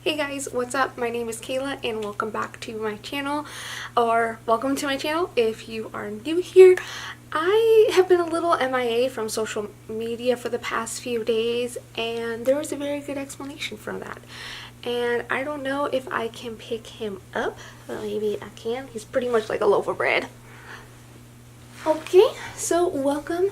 Hey guys, what's up? My name is Cayla and welcome back to my channel, or welcome to my channel if you are new here. I have been a little MIA from social media for the past few days and there was a very good explanation for that. And I don't know if I can pick him up, but maybe I can. He's pretty much like a loaf of bread. Okay, so welcome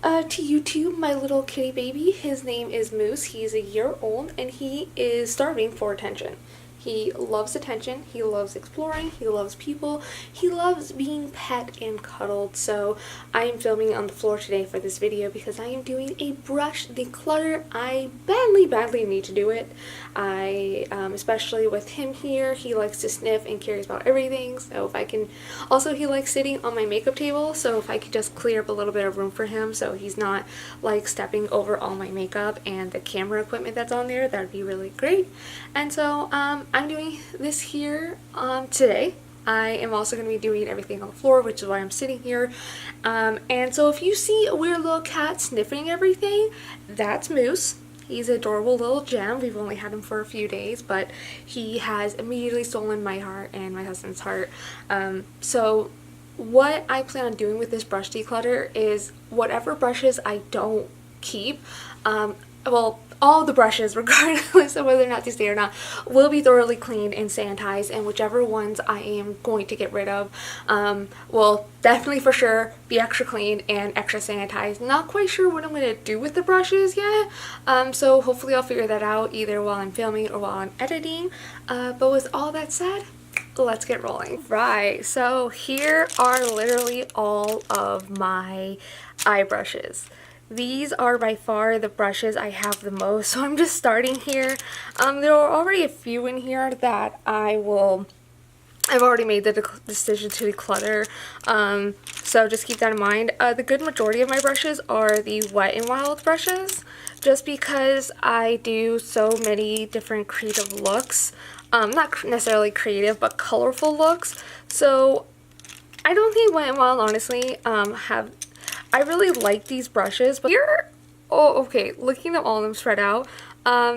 to YouTube, my little kitty baby. His name is Moose. He's a year old and he is starving for attention. He loves attention, he loves exploring, he loves people, he loves being pet and cuddled. So I am filming on the floor today for this video because I am doing a brush declutter. I badly need to do it. Especially with him here, he likes to sniff and cares about everything. So if I can, also he likes sitting on my makeup table, so if I could just clear up a little bit of room for him so he's not like stepping over all my makeup and the camera equipment that's on there, that would be really great. And so I'm doing this here today. I am also going to be doing everything on the floor, which is why I'm sitting here. And so if you see a weird little cat sniffing everything, that's Moose. He's an adorable little gem. We've only had him for a few days, but he has immediately stolen my heart and my husband's heart. So what I plan on doing with this brush declutter is whatever brushes I don't keep, well, all the brushes, regardless of whether or not they stay or not, will be thoroughly cleaned and sanitized, and whichever ones I am going to get rid of will definitely for sure be extra clean and extra sanitized. Not quite sure what I'm going to do with the brushes yet, so hopefully I'll figure that out either while I'm filming or while I'm editing. But with all that said, let's get rolling. Right, so here are literally all of my eye brushes. These are by far the brushes I have the most, so I'm just starting here. There are already a few in here that I've already made the decision to declutter, so just keep that in mind. The good majority of my brushes are the Wet n Wild brushes, just because I do so many different creative looks. Not necessarily creative, but colorful looks. So I don't think Wet n Wild, honestly, I really like these brushes, but here, oh, okay, looking at all of them spread out,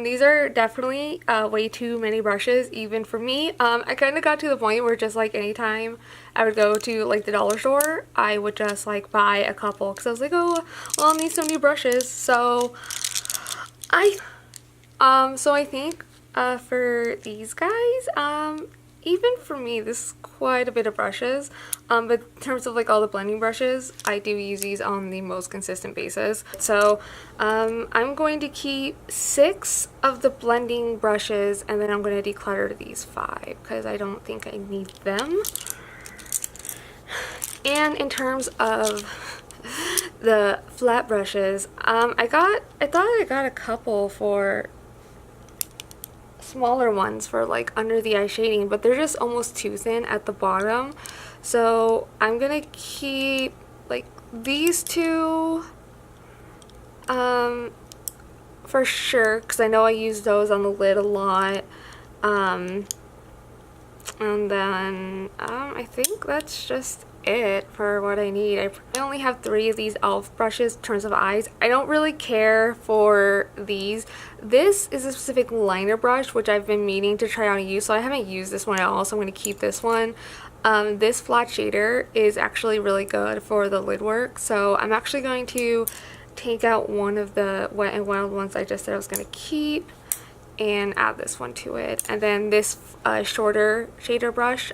these are definitely way too many brushes, even for me. I kind of got to the point where just like anytime I would go to like the dollar store, I would just like buy a couple, because I was like, oh, well, I'll need some new brushes. So I think for these guys, even for me, this is quite a bit of brushes, but in terms of like all the blending brushes, I do use these on the most consistent basis. So I'm going to keep 6 of the blending brushes, and then I'm going to declutter these 5 because I don't think I need them. And in terms of the flat brushes, I thought I got a couple for smaller ones for like under the eye shading, but they're just almost too thin at the bottom. So I'm gonna keep like these 2 for sure, because I know I use those on the lid a lot. And then I think that's just it for what I need. I only have 3 of these e.l.f. brushes in terms of eyes. I don't really care for these. This is a specific liner brush which I've been meaning to try on and use, so I haven't used this one at all, so I'm going to keep this one. This flat shader is actually really good for the lid work, so I'm actually going to take out one of the Wet n Wild ones I just said I was going to keep and add this one to it. And then this shorter shader brush,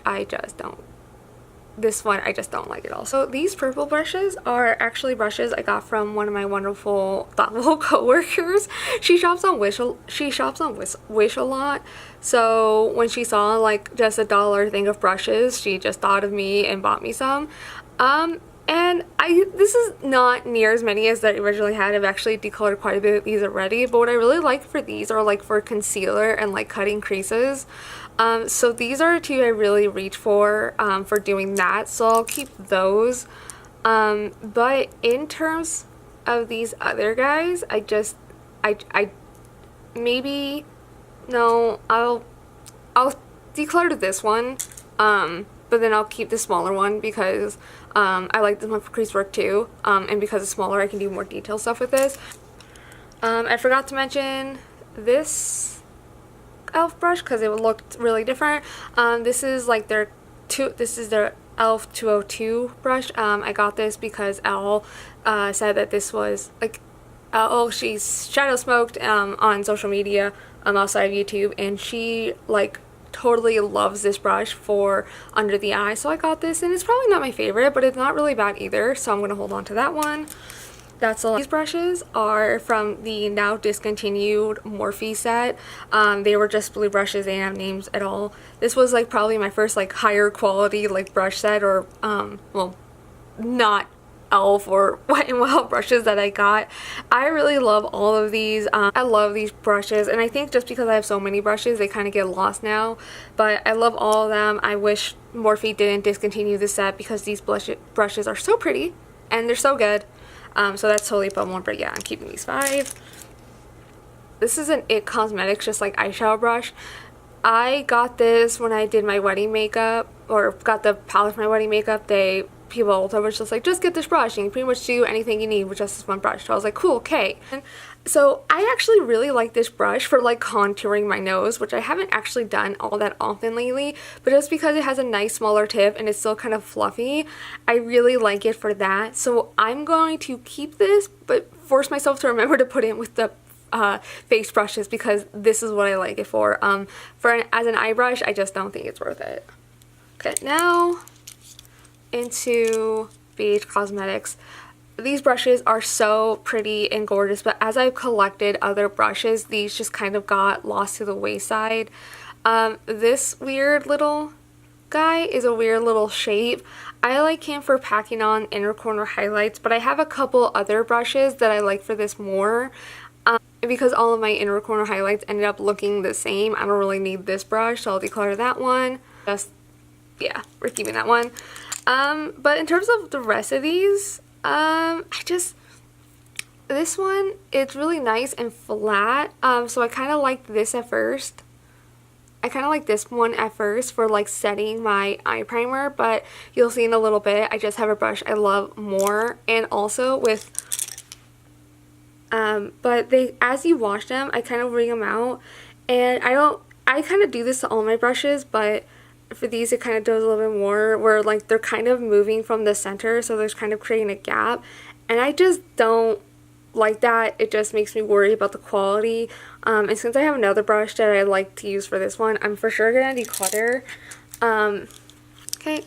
this one I just don't like at all. So these purple brushes are actually brushes I got from one of my wonderful, thoughtful co-workers. She shops on Wish a lot. So when she saw like just $1 thing of brushes, she just thought of me and bought me some. And this is not near as many as I originally had. I've actually decluttered quite a bit of these already, but what I really like for these are like for concealer and like cutting creases. So these are 2 I really reach for doing that, so I'll keep those. But in terms of these other guys, I'll declutter this one, but then I'll keep the smaller one because I like this one for crease work too, and because it's smaller I can do more detailed stuff with this. I forgot to mention this e.l.f. brush because it looked really different. This is like their e.l.f. 202 brush. I got this because Elle said that this was like, she's shadow smoked on social media outside of YouTube, and she like totally loves this brush for under the eye, so I got this, and it's probably not my favorite, but it's not really bad either, so I'm gonna hold on to that one. That's a lot. These brushes are from the now discontinued Morphe set. They were just blue brushes, they didn't have names at all. This was like probably my first like higher quality like brush set, or well, not e.l.f. or Wet n Wild brushes that I got. I really love all of these. I love these brushes, and I think just because I have so many brushes they kind of get lost now, but I love all of them. I wish Morphe didn't discontinue this set because these brushes are so pretty and they're so good. So that's totally a bummer, but yeah, I'm keeping these 5. This is an IT Cosmetics just like eyeshadow brush. I got this when I did my wedding makeup, or got the palette for my wedding makeup. People all over just like, just get this brush and you pretty much do anything you need with just this one brush. So I was like, cool, okay. And so I actually really like this brush for like contouring my nose, which I haven't actually done all that often lately, but just because it has a nice smaller tip and it's still kind of fluffy, I really like it for that. So I'm going to keep this, but force myself to remember to put it with the face brushes because this is what I like it for. As an eye brush, I just don't think it's worth it. Okay, now into BH Cosmetics. These brushes are so pretty and gorgeous, but as I've collected other brushes, these just kind of got lost to the wayside. This weird little guy is a weird little shape. I like him for packing on inner corner highlights, but I have a couple other brushes that I like for this more. Because all of my inner corner highlights ended up looking the same, I don't really need this brush, so I'll declutter that one. Yeah, we're keeping that one. But in terms of the rest of these, this one, it's really nice and flat, so I kind of liked this at first. I kind of like this one at first for like setting my eye primer, but you'll see in a little bit, I just have a brush I love more, and also with, but as you wash them, I kind of wring them out, and I kind of do this to all my brushes, but for these it kind of does a little bit more where like they're kind of moving from the center, so there's kind of creating a gap, and I just don't like that. It just makes me worry about the quality, and since I have another brush that I like to use for this one, I'm for sure gonna declutter. Okay,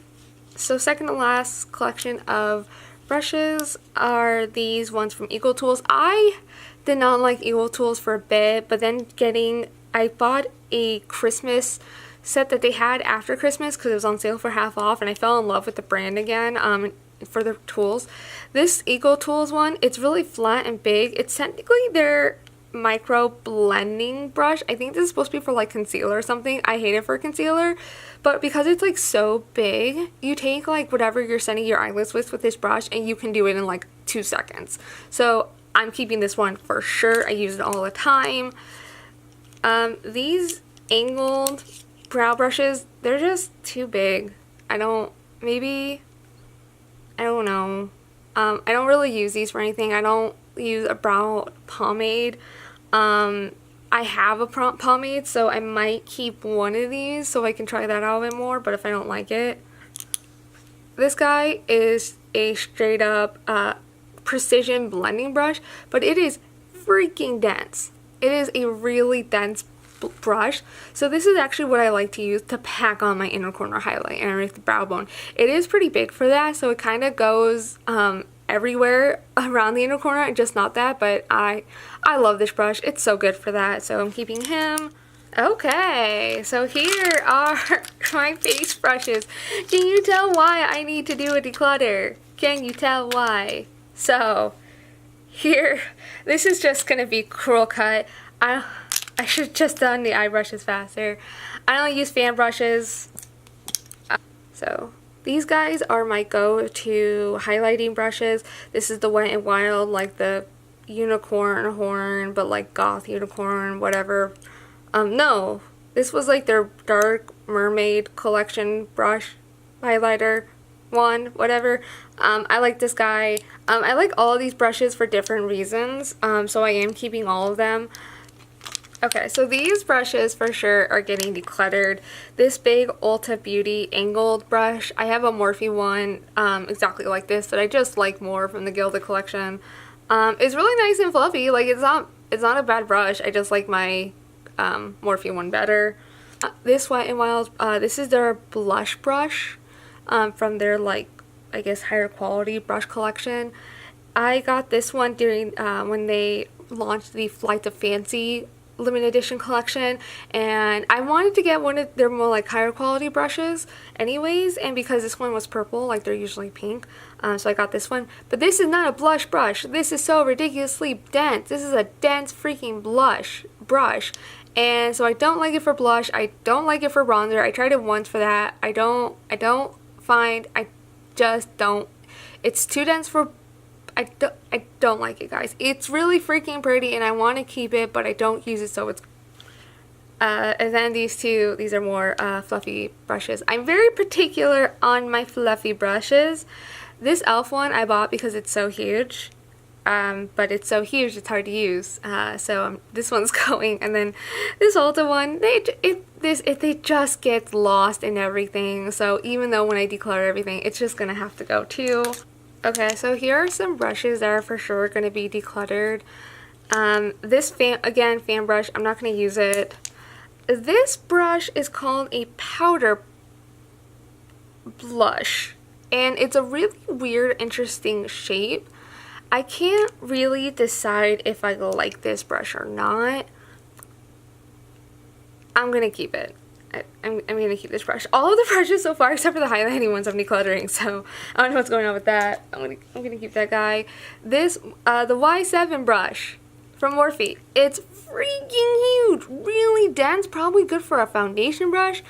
so second to last collection of brushes are these ones from Eco Tools. I did not like Eco Tools for a bit, but then I bought a Christmas set that they had after Christmas because it was on sale for half off, and I fell in love with the brand again for the tools. This Eco Tools one, it's really flat and big. It's technically their micro blending brush. I think this is supposed to be for like concealer or something. I hate it for concealer, but because it's like so big, you take like whatever you're setting your eyelids with this brush and you can do it in like 2 seconds. So I'm keeping this one for sure. I use it all the time. These angled brow brushes, they're just too big. I don't know. I don't really use these for anything. I don't use a brow pomade. I have a pomade, so I might keep one of these so I can try that out a bit more, but if I don't like it. This guy is a straight up precision blending brush, but it is freaking dense. It is a really dense brush, so this is actually what I like to use to pack on my inner corner highlight and underneath the brow bone. It is pretty big for that, so it kind of goes everywhere around the inner corner, just not that, but I love this brush. It's so good for that, so I'm keeping him. Okay, so here are my face brushes. Can you tell why I need to do a declutter? Can you tell why? So here, this is just gonna be curl cut. I should have just done the eye brushes faster. I don't use fan brushes. So these guys are my go-to highlighting brushes. This is the Wet n Wild, like the unicorn horn, but like goth unicorn, whatever. No, this was like their dark mermaid collection brush highlighter one, whatever. I like this guy. I like all of these brushes for different reasons, so I am keeping all of them. Okay, so these brushes for sure are getting decluttered. This big Ulta Beauty angled brush, I have a Morphe one exactly like this that I just like more from the Gilded collection. It's really nice and fluffy. Like it's not a bad brush. I just like my Morphe one better. This Wet n Wild, this is their blush brush from their like I guess higher quality brush collection. I got this one during when they launched the Flight to Fancy limited edition collection, and I wanted to get one of their more like higher quality brushes anyways, and because this one was purple, like they're usually pink, so I got this one. But this is not a blush brush. This is so ridiculously dense. This is a dense freaking blush brush, and so I don't like it for blush. I don't like it for bronzer. I tried it once for that. I just don't, it's too dense for, I don't like it, guys. It's really freaking pretty and I want to keep it, but I don't use it, so it's and then these are more fluffy brushes. I'm very particular on my fluffy brushes. This e.l.f. one I bought because it's so huge, but it's so huge it's hard to use, so this one's going. And then this Ulta one, they just get lost in everything, so even though when I declutter everything, it's just gonna have to go too. Okay, so here are some brushes that are for sure going to be decluttered. This fan brush, I'm not going to use it. This brush is called a powder blush, and it's a really weird, interesting shape. I can't really decide if I like this brush or not. I'm going to keep it. I'm going to keep this brush. All of the brushes so far, except for the highlighting ones, I'm decluttering, so I don't know what's going on with that. I'm gonna keep that guy. This, the Y7 brush from Morphe. It's freaking huge, really dense, probably good for a foundation brush.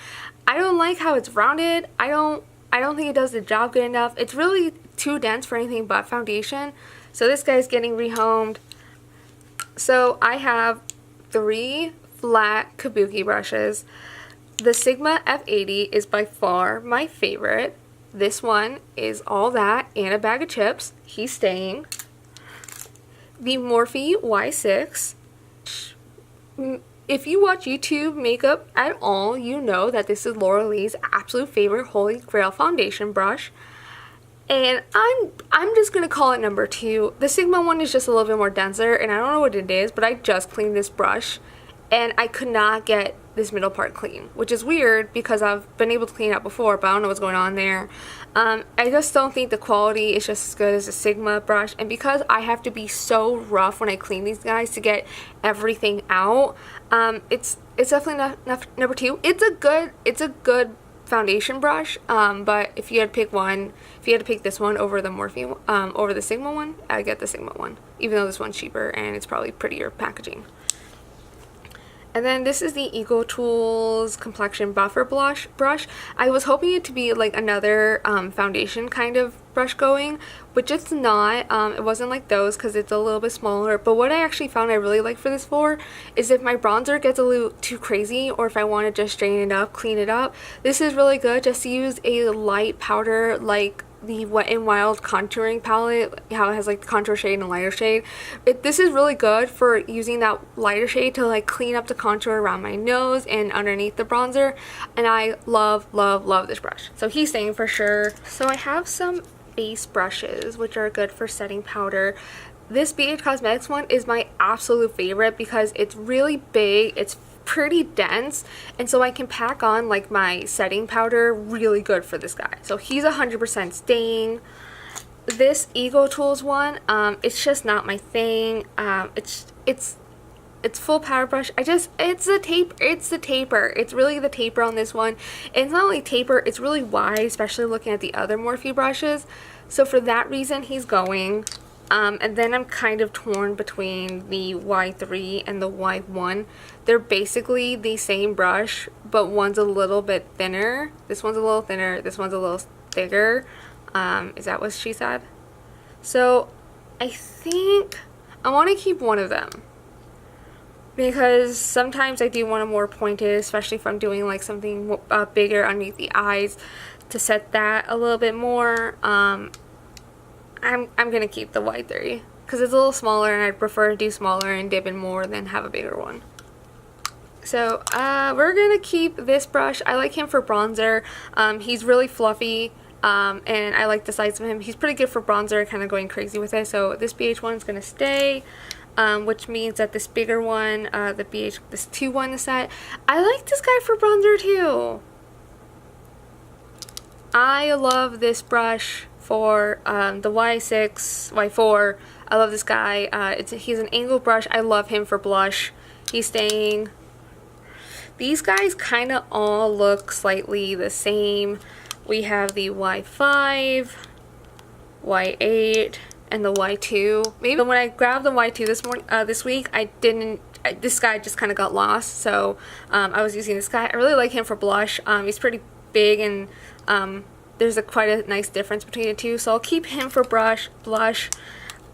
I don't like how it's rounded. I don't think it does the job good enough. It's really too dense for anything but foundation. So this guy's getting rehomed. So I have 3 flat kabuki brushes. The Sigma F80 is by far my favorite. This one is all that and a bag of chips. He's staying. The Morphe Y6. If you watch YouTube makeup at all, you know that this is Laura Lee's absolute favorite Holy Grail foundation brush. And I'm just going to call it number 2. The Sigma one is just a little bit more denser, and I don't know what it is, but I just cleaned this brush and I could not get this middle part clean, which is weird because I've been able to clean it out before, but I don't know what's going on there. I just don't think the quality is just as good as a Sigma brush, and because I have to be so rough when I clean these guys to get everything out, it's definitely not number 2. It's a good foundation brush, but if you had to pick one, if you had to pick this one over the Morphe over the Sigma one, I'd get the Sigma one, even though this one's cheaper and it's probably prettier packaging. And then this is the Eco Tools Complexion Buffer brush. I was hoping it to be like another foundation kind of brush going, which it's not. It wasn't like those because it's a little bit smaller. But what I actually found I really like for this for is if my bronzer gets a little too crazy, or if I want to just straighten it up, clean it up, this is really good just to use a light powder like the Wet n Wild contouring palette, how it has like the contour shade and a lighter shade. This is really good for using that lighter shade to like clean up the contour around my nose and underneath the bronzer, and I love this brush. So he's staying for sure. So I have some base brushes which are good for setting powder. This BH Cosmetics one is my absolute favorite because it's really big, it's pretty dense, and so I can pack on like my setting powder really good for this guy. So he's 100% staying. This Eco Tools one, it's just not my thing. It's full powder brush. It's the taper. It's really the taper on this one. And it's not only taper, it's really wide, especially looking at the other Morphe brushes. So for that reason, he's going. And then I'm kind of torn between the Y3 and the Y1. They're basically the same brush, but one's a little bit thinner. This one's a little thinner. This one's a little thicker. Is that what she said? So I think I want to keep one of them, because sometimes I do want a more pointed, especially if I'm doing like something bigger underneath the eyes to set that a little bit more. I'm gonna keep the Y3 because it's a little smaller and I'd prefer to do smaller and dip in more than have a bigger one. So we're gonna keep this brush. I like him for bronzer. He's really fluffy, and I like the size of him. He's pretty good for bronzer, kind of going crazy with it. So this BH1 is gonna stay, which means that this bigger one, this 2 in the set, I like this guy for bronzer too. I love this brush for the Y6, Y4. I love this guy. He's an angled brush. I love him for blush. He's staying. These guys kind of all look slightly the same. We have the Y5, Y8, and the Y2. Maybe when I grabbed the Y2 this week, this guy just kind of got lost, so I was using this guy. I really like him for blush. He's pretty big, and there's quite a nice difference between the two, so I'll keep him for blush.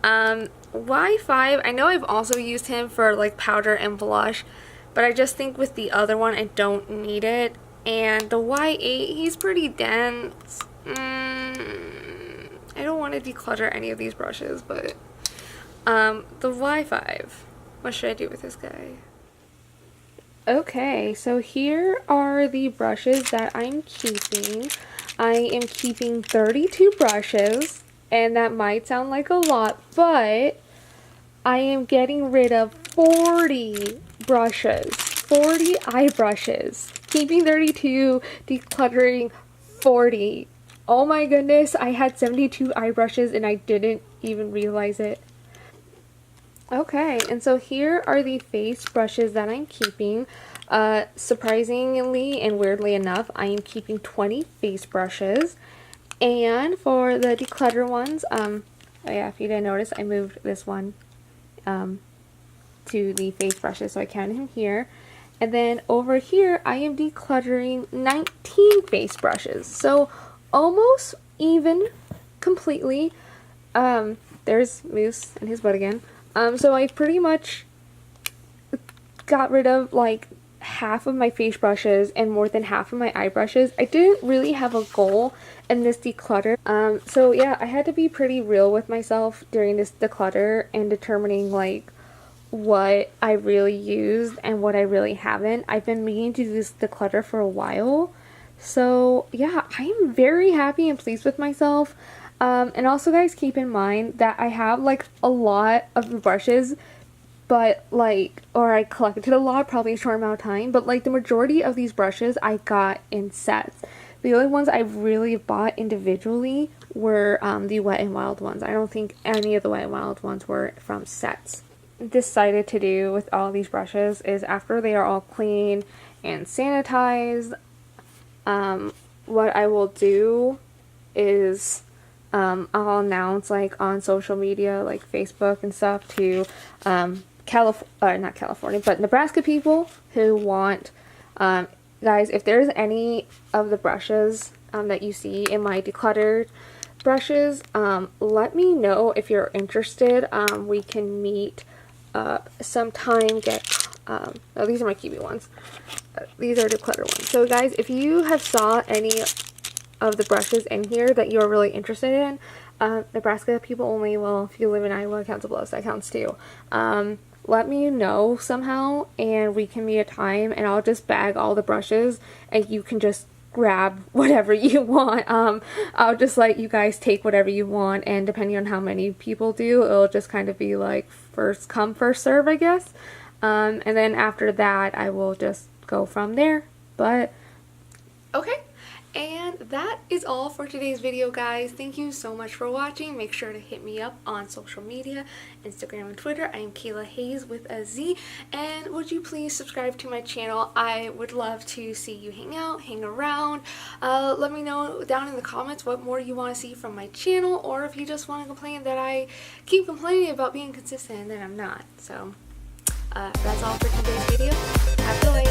Y5, I know I've also used him for like powder and blush, but I just think with the other one I don't need it. And the Y8, he's pretty dense. I don't want to declutter any of these brushes, but the Y5, what should I do with this guy? Okay, so here are the brushes that I'm keeping. I am keeping 32 brushes, and that might sound like a lot, but I am getting rid of 40 brushes, 40 eye brushes. Keeping 32, decluttering 40. Oh my goodness, I had 72 eye brushes and I didn't even realize it. Okay, and so here are the face brushes that I'm keeping. Surprisingly and weirdly enough, I am keeping 20 face brushes. And for the declutter ones, oh yeah, if you didn't notice, I moved this one to the face brushes, so I counted him here. And then over here, I am decluttering 19 face brushes. So almost even completely. There's Moose and his butt again. So I pretty much got rid of like half of my face brushes and more than half of my eye brushes. I didn't really have a goal in this declutter. So yeah, I had to be pretty real with myself during this declutter and determining like what I really used and what I really haven't. I've been meaning to do this declutter for a while. So yeah, I am very happy and pleased with myself. And also guys, keep in mind that I have like a lot of the brushes, but like, or I collected a lot, probably a short amount of time, but like the majority of these brushes I got in sets. The only ones I really bought individually were the Wet n Wild ones. I don't think any of the Wet n Wild ones were from sets. Decided to do with all these brushes is after they are all clean and sanitized, what I will do is I'll announce like on social media like Facebook and stuff to not California, but Nebraska people who want, guys, if there's any of the brushes that you see in my decluttered brushes, let me know if you're interested. We can meet sometime. Oh, these are my Kiwi ones. These are declutter ones. So guys, if you have saw any of the brushes in here that you're really interested in, Nebraska people only, well, if you live in Iowa, it counts below, so that counts too. Let me know somehow and we can meet a time and I'll just bag all the brushes and you can just grab whatever you want. I'll just let you guys take whatever you want, and depending on how many people do, it'll just kind of be like first come first serve, I guess. And then after that I will just go from there. But okay, and that is all for today's video, guys. Thank you so much for watching. Make sure to hit me up on social media, Instagram and Twitter. I am Cayla Hayes with a Z. And would you please subscribe to my channel? I would love to see you hang out, hang around. Let me know down in the comments what more you want to see from my channel, or if you just want to complain that I keep complaining about being consistent and then I'm not. So that's all for today's video. Have a good night.